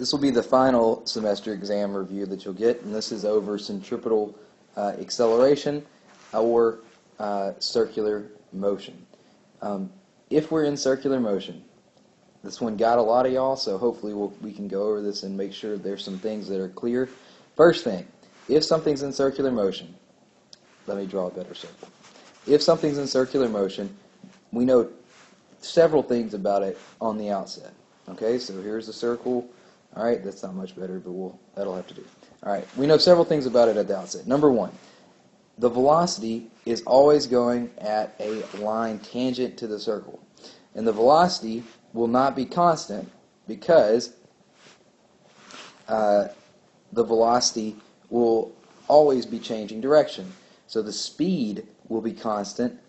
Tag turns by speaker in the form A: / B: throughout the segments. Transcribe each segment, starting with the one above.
A: This will be the final semester exam review that you'll get, and this is over centripetal acceleration or circular motion. If we're in circular motion, this one got a lot of y'all, so hopefully we can go over this and make sure there's some things that are clear. First thing, if something's in circular motion, let me draw a better circle. If something's in circular motion, we know several things about it on the outset. Okay, so here's the circle. All right, that's not much better, but that'll have to do. All right, we know several things about it at the outset. Number one, the velocity is always going at a line tangent to the circle. And the velocity will not be constant because the velocity will always be changing direction. So the speed will be constant,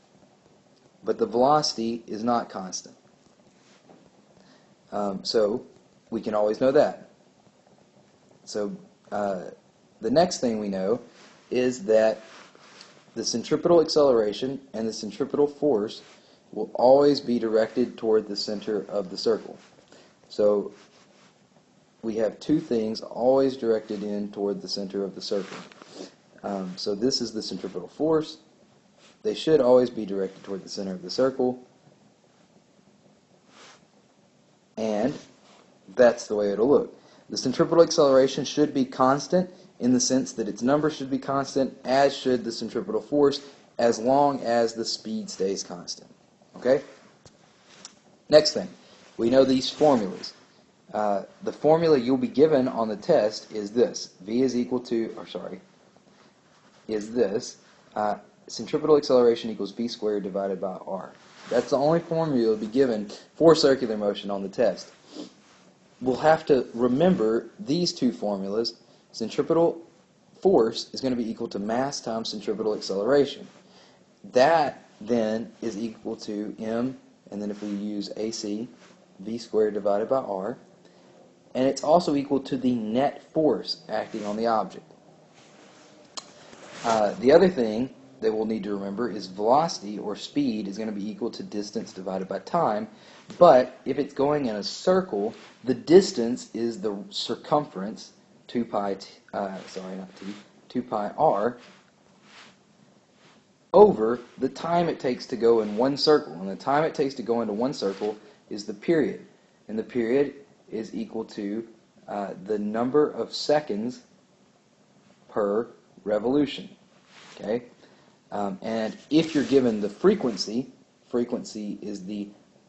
A: but the velocity is not constant. So we can always know that. So the next thing we know is that the centripetal acceleration and the centripetal force will always be directed toward the center of the circle. So we have two things always directed in toward the center of the circle. So this is the centripetal force. They should always be directed toward the center of the circle. And that's the way it'll look. The centripetal acceleration should be constant in the sense that its number should be constant, as should the centripetal force, as long as the speed stays constant. Okay? Next thing, we know these formulas. The formula you'll be given on the test is this. V is equal to, centripetal acceleration equals v squared divided by r. That's the only formula you'll be given for circular motion on the test. We'll have to remember these two formulas. Centripetal force is going to be equal to mass times centripetal acceleration. That then is equal to m, and then if we use AC, v squared divided by r. And it's also equal to the net force acting on the object. The other thing that we'll need to remember is velocity, or speed, is going to be equal to distance divided by time. But if it's going in a circle, the distance is the circumference, 2 pi r, over the time it takes to go in one circle. And the time it takes to go into one circle is the period. And the period is equal to the number of seconds per revolution. Okay? And if you're given the frequency is the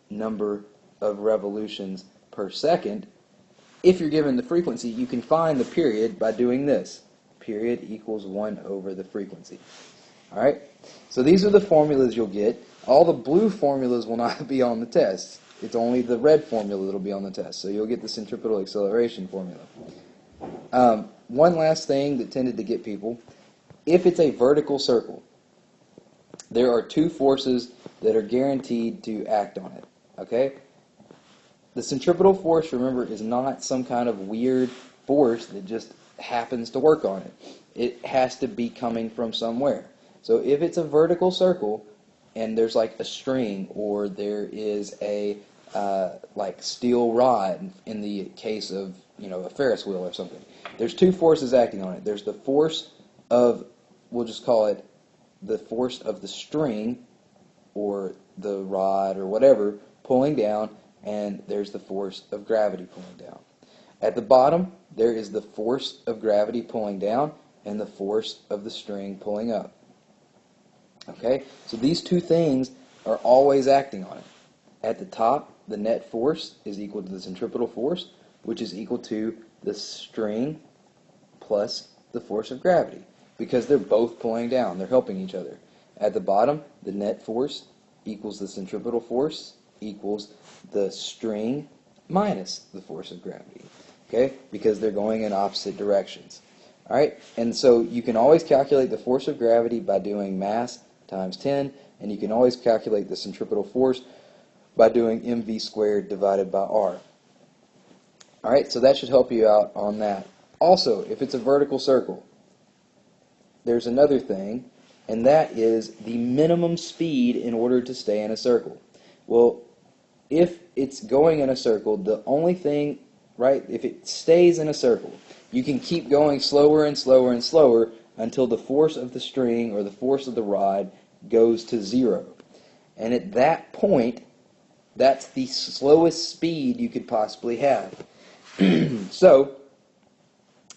A: number of revolutions per second. If you're given the frequency, you can find the period by doing this. Period equals 1 over the frequency. Alright? So these are the formulas you'll get. All the blue formulas will not be on the test. It's only the red formula that will be on the test. So you'll get the centripetal acceleration formula. One last thing that tended to get people. If it's a vertical circle, there are two forces that are guaranteed to act on it. Okay? The centripetal force, remember, is not some kind of weird force that just happens to work on it. It has to be coming from somewhere. So if it's a vertical circle and there's like a string, or there is a like steel rod in the case of a Ferris wheel or something, there's two forces acting on it. There's the force of, we'll just call it the force of the string or the rod or whatever pulling down, and there's the force of gravity pulling down. At the bottom, there is the force of gravity pulling down and the force of the string pulling up. Okay? So these two things are always acting on it. At the top, the net force is equal to the centripetal force, which is equal to the string plus the force of gravity, because they're both pulling down. They're helping each other. At the bottom, the net force equals the centripetal force equals the string minus the force of gravity. Okay? Because they're going in opposite directions. Alright? And so you can always calculate the force of gravity by doing mass times 10, and you can always calculate the centripetal force by doing mv squared divided by r. Alright? So that should help you out on that. Also, if it's a vertical circle, there's another thing, and that is the minimum speed in order to stay in a circle. Well, if it's going in a circle, the only thing right? If it stays in a circle, you can keep going slower and slower and slower until the force of the string or the force of the rod goes to 0. And at that point, that's the slowest speed you could possibly have. So,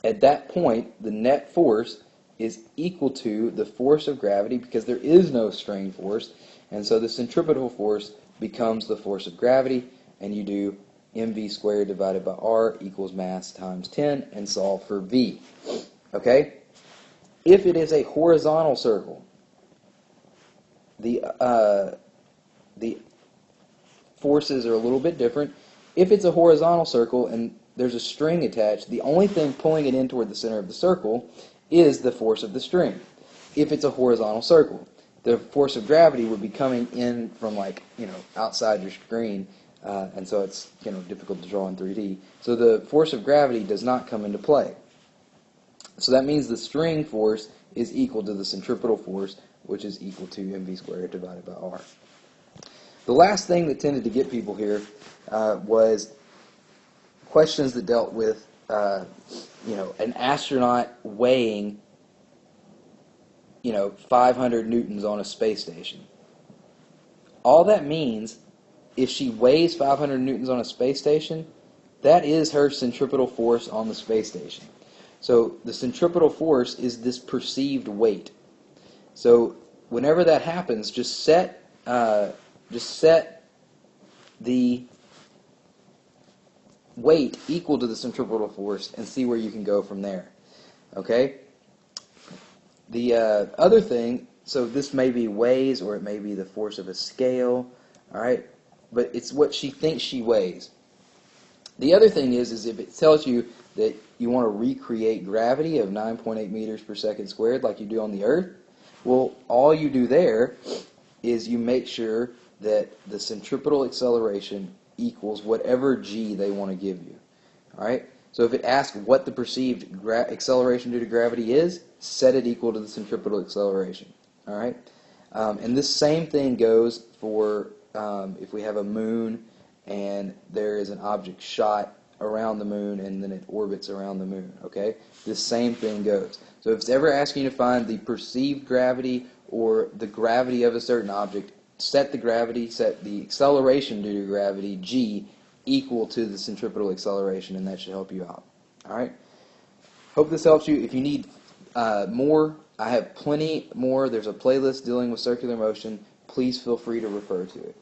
A: at that point, the net force is equal to the force of gravity because there is no strain force, and so the centripetal force becomes the force of gravity, and you do mv squared divided by r equals mass times 10 and solve for v. Okay? If it is a horizontal circle, the forces are a little bit different. If it's a horizontal circle and there's a string attached, the only thing pulling it in toward the center of the circle is the force of the string. If it's a horizontal circle, the force of gravity would be coming in from, like, outside your screen, and so it's difficult to draw in 3D. So the force of gravity does not come into play. So that means the string force is equal to the centripetal force, which is equal to mv squared divided by r. The last thing that tended to get people here was questions that dealt with an astronaut weighing 500 newtons on a space station. All that means, if she weighs 500 newtons on a space station, that is her centripetal force on the space station. So the centripetal force is this perceived weight. So whenever that happens, just set the weight equal to the centripetal force and see where you can go from there. Okay? The other thing, so this may be weighs, or it may be the force of a scale, all right? But it's what she thinks she weighs. The other thing is if it tells you that you want to recreate gravity of 9.8 meters per second squared like you do on the Earth, well, all you do there is you make sure that the centripetal acceleration equals whatever g they want to give you. All right? So if it asks what the perceived acceleration due to gravity is, set it equal to the centripetal acceleration. All right? And this same thing goes for if we have a moon and there is an object shot around the moon and then it orbits around the moon. Okay? This same thing goes. So if it's ever asking you to find the perceived gravity or the gravity of a certain object, set the acceleration due to gravity, g, equal to the centripetal acceleration, and that should help you out. All right? Hope this helps you. If you need more, I have plenty more. There's a playlist dealing with circular motion. Please feel free to refer to it.